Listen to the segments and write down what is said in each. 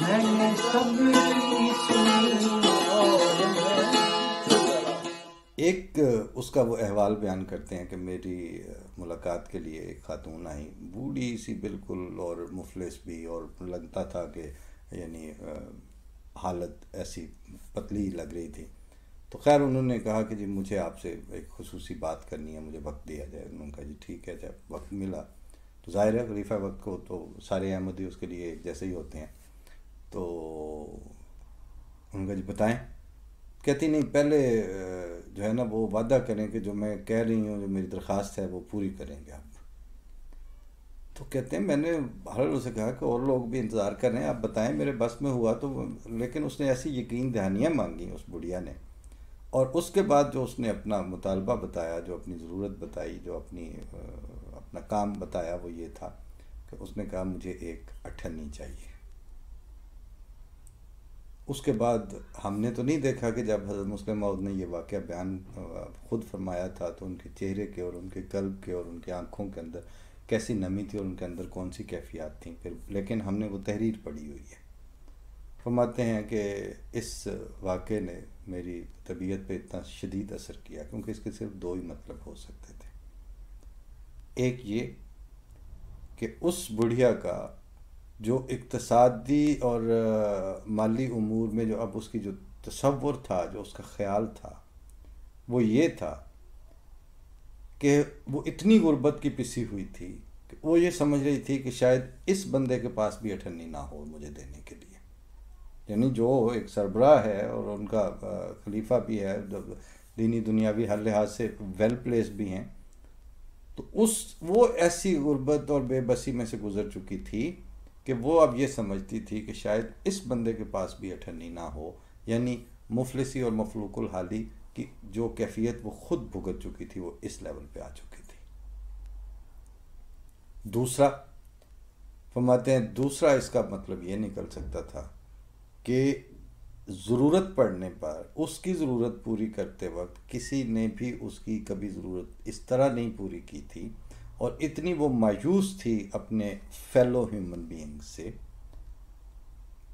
میں نے سبری سنی اور ایک اس کا وہ احوال بیان کرتے ہیں کہ میری ملاقات کے لیے ایک خاتون آئی، بوڑھی سی بالکل اور مفلس بھی، اور لگتا تھا کہ یعنی حالت ایسی پتلی لگ رہی تھی. تو خیر انہوں نے کہا کہ جی مجھے آپ سے ایک خصوصی بات کرنی ہے، مجھے وقت دیا جائے. انہوں نے کہا جی ٹھیک ہے. جب وقت ملا تو ظاہر ہے خلیفہ وقت کو تو سارے احمدی اس کے لیے ایک جیسے ہی ہوتے ہیں. تو ان کا جی بتائیں. کہتی نہیں پہلے جو ہے نا وہ وعدہ کریں کہ جو میں کہہ رہی ہوں، جو میری درخواست ہے وہ پوری کریں گے آپ. تو کہتے ہیں میں نے بہرحال اسے کہا کہ اور لوگ بھی انتظار کر رہے ہیں، آپ بتائیں میرے بس میں ہوا تو. لیکن اس نے ایسی یقین دہانیاں مانگی اس بڑھیا نے، اور اس کے بعد جو اس نے اپنا مطالبہ بتایا، جو اپنی ضرورت بتائی، جو اپنا کام بتایا، وہ یہ تھا کہ اس نے کہا مجھے ایک اٹھنی چاہیے. اس کے بعد ہم نے تو نہیں دیکھا کہ جب حضرت مسلم موعود نے یہ واقعہ بیان خود فرمایا تھا تو ان کے چہرے کے اور ان کے قلب کے اور ان کی آنکھوں کے اندر کیسی نمی تھی اور ان کے اندر کون سی کیفیات تھیں پھر. لیکن ہم نے وہ تحریر پڑھی ہوئی ہے. فرماتے ہیں کہ اس واقعے نے میری طبیعت پہ اتنا شدید اثر کیا کیونکہ اس کے صرف دو ہی مطلب ہو سکتے تھے. ایک یہ کہ اس بڑھیا کا جو اقتصادی اور مالی امور میں جو اب اس کی جو تصور تھا، جو اس کا خیال تھا، وہ یہ تھا کہ وہ اتنی غربت کی پسی ہوئی تھی کہ وہ یہ سمجھ رہی تھی کہ شاید اس بندے کے پاس بھی اٹھنی نہ ہو مجھے دینے کے لیے. یعنی جو ایک سربراہ ہے اور ان کا خلیفہ بھی ہے، دینی دنیاوی ہر لحاظ سے ویل پلیس بھی ہیں، تو وہ ایسی غربت اور بے بسی میں سے گزر چکی تھی کہ وہ اب یہ سمجھتی تھی کہ شاید اس بندے کے پاس بھی اٹھنی نہ ہو. یعنی مفلسی اور مفلوق الحالی کی جو کیفیت وہ خود بھگت چکی تھی وہ اس لیول پہ آ چکی تھی. دوسرا فرماتے ہیں دوسرا اس کا مطلب یہ نکل سکتا تھا کہ ضرورت پڑنے پر اس کی ضرورت پوری کرتے وقت کسی نے بھی اس کی کبھی ضرورت اس طرح نہیں پوری کی تھی، اور اتنی وہ مایوس تھی اپنے فیلو ہیومن بینگ سے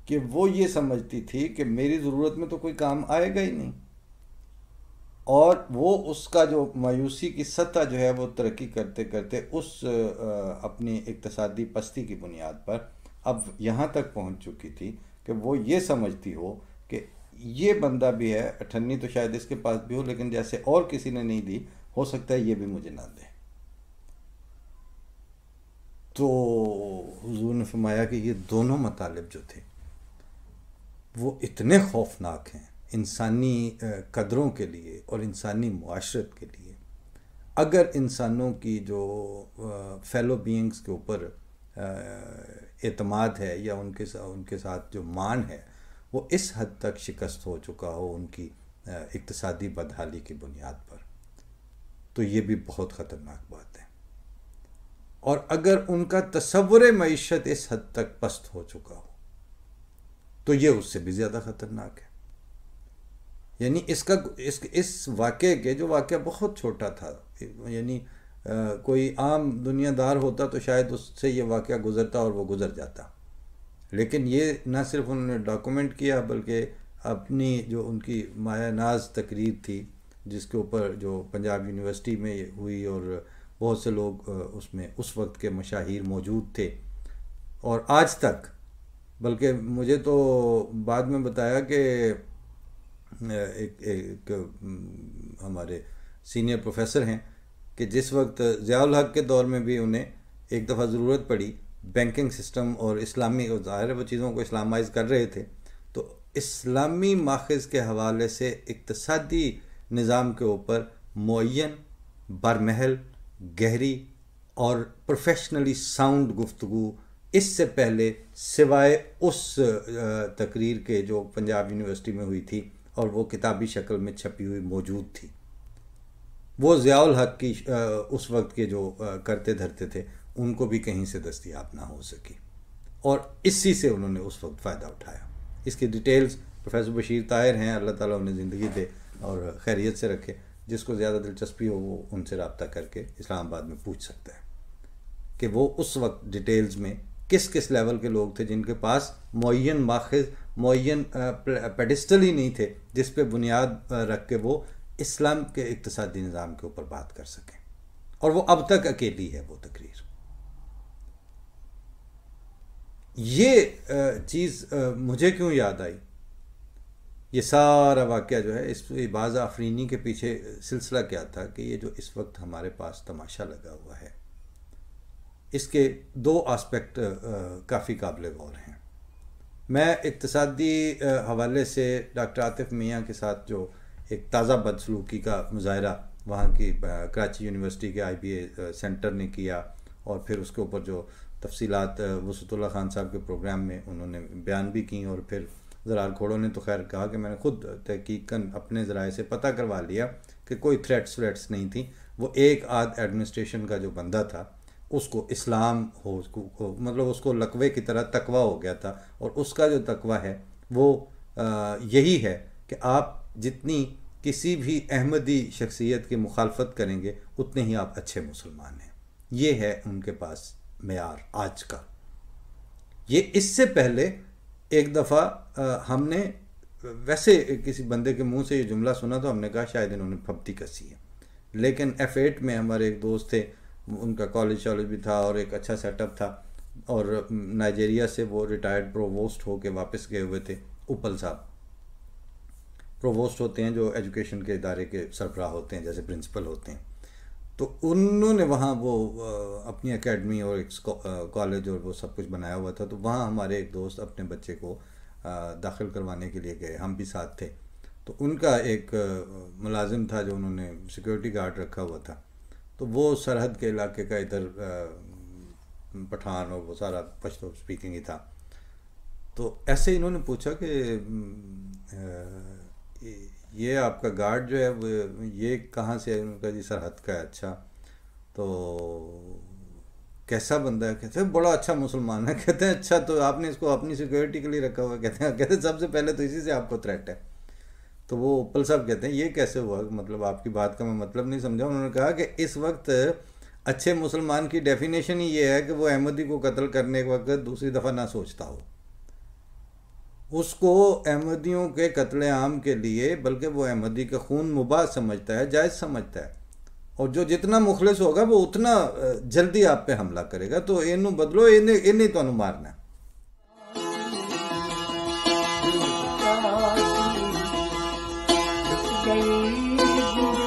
کہ وہ یہ سمجھتی تھی کہ میری ضرورت میں تو کوئی کام آئے گا ہی نہیں. اور وہ اس کا جو مایوسی کی سطح جو ہے وہ ترقی کرتے کرتے اس اپنی اقتصادی پستی کی بنیاد پر اب یہاں تک پہنچ چکی تھی کہ وہ یہ سمجھتی ہو کہ یہ بندہ بھی ہے، اٹھنی تو شاید اس کے پاس بھی ہو لیکن جیسے اور کسی نے نہیں دی، ہو سکتا ہے یہ بھی مجھے نہ دے. تو حضور نے فرمایا کہ یہ دونوں مطالب جو تھے وہ اتنے خوفناک ہیں انسانی قدروں کے لیے اور انسانی معاشرت کے لیے. اگر انسانوں کی جو فیلو بینگز کے اوپر اعتماد ہے یا ان کے ساتھ جو مان ہے وہ اس حد تک شکست ہو چکا ہو ان کی اقتصادی بدحالی کی بنیاد پر، تو یہ بھی بہت خطرناک بات ہے. اور اگر ان کا تصور معیشت اس حد تک پست ہو چکا ہو تو یہ اس سے بھی زیادہ خطرناک ہے. یعنی اس واقعے کے جو واقعہ بہت چھوٹا تھا، یعنی کوئی عام دنیا دار ہوتا تو شاید اس سے یہ واقعہ گزرتا اور وہ گزر جاتا. لیکن یہ نہ صرف انہوں نے ڈاکومنٹ کیا بلکہ اپنی جو ان کی مایہ ناز تقریر تھی جس کے اوپر جو پنجاب یونیورسٹی میں ہوئی اور بہت سے لوگ اس میں اس وقت کے مشاہیر موجود تھے، اور آج تک بلکہ مجھے تو بعد میں بتایا کہ ایک ہمارے سینئر پروفیسر ہیں کہ جس وقت ضیاء الحق کے دور میں بھی انہیں ایک دفعہ ضرورت پڑی بینکنگ سسٹم اور اسلامی، ظاہر وہ چیزوں کو اسلامائز کر رہے تھے، تو اسلامی ماخذ کے حوالے سے اقتصادی نظام کے اوپر معین، برمحل، گہری اور پروفیشنلی ساؤنڈ گفتگو اس سے پہلے سوائے اس تقریر کے جو پنجاب یونیورسٹی میں ہوئی تھی اور وہ کتابی شکل میں چھپی ہوئی موجود تھی، وہ ضیاء الحق کی اس وقت کے جو کرتے دھرتے تھے ان کو بھی کہیں سے دستیاب نہ ہو سکی، اور اسی سے انہوں نے اس وقت فائدہ اٹھایا. اس کی ڈیٹیلز پروفیسر بشیر طاہر ہیں، اللہ تعالیٰ انہیں زندگی دے اور خیریت سے رکھے. جس کو زیادہ دلچسپی ہو وہ ان سے رابطہ کر کے اسلام آباد میں پوچھ سکتا ہے کہ وہ اس وقت ڈیٹیلز میں کس کس لیول کے لوگ تھے جن کے پاس معین ماخذ معین پیڈسٹل ہی نہیں تھے جس پہ بنیاد رکھ کے وہ اسلام کے اقتصادی نظام کے اوپر بات کر سکیں، اور وہ اب تک اکیلی ہے وہ تقریر۔ یہ چیز مجھے کیوں یاد آئی، یہ سارا واقعہ جو ہے اس باز آفرینی کے پیچھے سلسلہ کیا تھا کہ یہ جو اس وقت ہمارے پاس تماشا لگا ہوا ہے اس کے دو آسپیکٹ کافی قابل غور ہیں۔ میں اقتصادی حوالے سے ڈاکٹر عاطف میاں کے ساتھ جو ایک تازہ بدسلوکی کا مظاہرہ وہاں کی کراچی یونیورسٹی کے آئی بی اے سینٹر نے کیا، اور پھر اس کے اوپر جو تفصیلات وسعت اللہ خان صاحب کے پروگرام میں انہوں نے بیان بھی کی، اور پھر زرار کھوڑوں نے تو خیر کہا کہ میں نے خود تحقیقاً اپنے ذرائع سے پتہ کروا لیا کہ کوئی تھریٹس نہیں تھی، وہ ایک آدھ ایڈمنسٹریشن کا جو بندہ تھا اس کو اسلام ہو مطلب اس کو لقوے کی طرح تقوی ہو گیا تھا، اور اس کا جو تقوی ہے وہ یہی ہے کہ آپ جتنی کسی بھی احمدی شخصیت کی مخالفت کریں گے اتنے ہی آپ اچھے مسلمان ہیں۔ یہ ہے ان کے پاس معیار آج کا۔ یہ اس سے پہلے ایک دفعہ ہم نے ویسے کسی بندے کے منہ سے یہ جملہ سنا تو ہم نے کہا شاید انہوں نے پھپتی کسی ہے، لیکن F8 میں ہمارے ایک دوست تھے، ان کا کالج بھی تھا اور ایک اچھا سیٹ اپ تھا، اور نائجیریا سے وہ ریٹائرڈ پروووسٹ ہو کے واپس گئے ہوئے تھے۔ اوپل صاحب پروووسٹ ہوتے ہیں جو ایجوکیشن کے ادارے کے سربراہ ہوتے ہیں، جیسے پرنسپل ہوتے ہیں، تو انہوں نے وہاں وہ اپنی اکیڈمی اور ایک کالج اور وہ سب کچھ بنایا ہوا تھا، تو وہاں ہمارے ایک دوست اپنے بچے کو داخل کروانے کے لیے گئے، ہم بھی ساتھ تھے۔ تو ان کا ایک ملازم تھا جو انہوں نے سیکورٹی گارڈ رکھا ہوا تھا، تو وہ سرحد کے علاقے کا ادھر پٹھان اور وہ سارا پشتو اسپیکنگ ہی تھا۔ تو ایسے ہی انہوں نے پوچھا کہ یہ آپ کا گارڈ جو ہے وہ یہ کہاں سے ہے؟ ان کا جی سرحد کا ہے۔ اچھا، تو کیسا بندہ ہے؟ کہتے ہیں بڑا اچھا مسلمان ہے۔ کہتے ہیں اچھا، تو آپ نے اس کو اپنی سیکورٹی کے لیے رکھا ہوا ہے؟ کہتے ہیں سب سے پہلے تو اسی سے آپ کو تھریٹ ہے۔ تو وہ اوپل صاحب کہتے ہیں یہ کیسے ہوا؟ مطلب آپ کی بات کا میں مطلب نہیں سمجھا۔ انہوں نے کہا کہ اس وقت اچھے مسلمان کی ڈیفینیشن ہی یہ ہے کہ وہ احمدی کو قتل کرنے کے وقت دوسری دفعہ نہ سوچتا ہو، اس کو احمدیوں کے قتل عام کے لیے بلکہ وہ احمدی کا خون مباح سمجھتا ہے، جائز سمجھتا ہے، اور جو جتنا مخلص ہوگا وہ اتنا جلدی آپ پہ حملہ کرے گا۔ تو انہوں بدلو، انہیں تو انہوں مارنا ہے۔ گئی